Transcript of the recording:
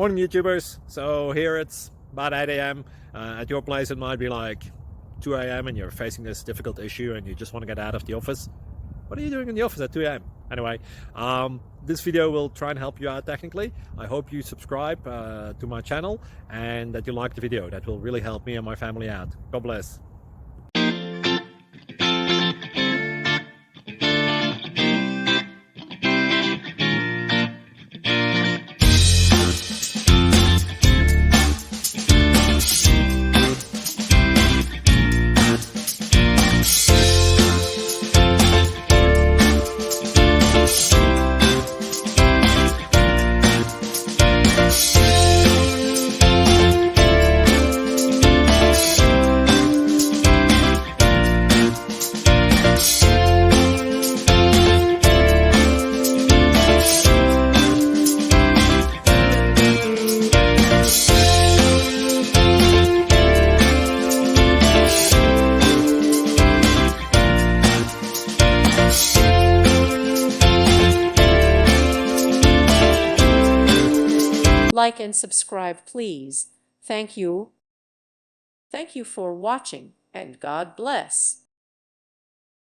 Morning YouTubers. So here it's about 8 a.m. At your place it might be like 2 a.m. and you're facing this difficult issue and you just want to get out of the office. What are you doing in the office at 2 a.m.? Anyway, this video will try and help you out technically. I hope you subscribe to my channel and that you like the video. That will really help me and my family out. God bless. Like and subscribe, please. Thank you. Thank you for watching, and God bless.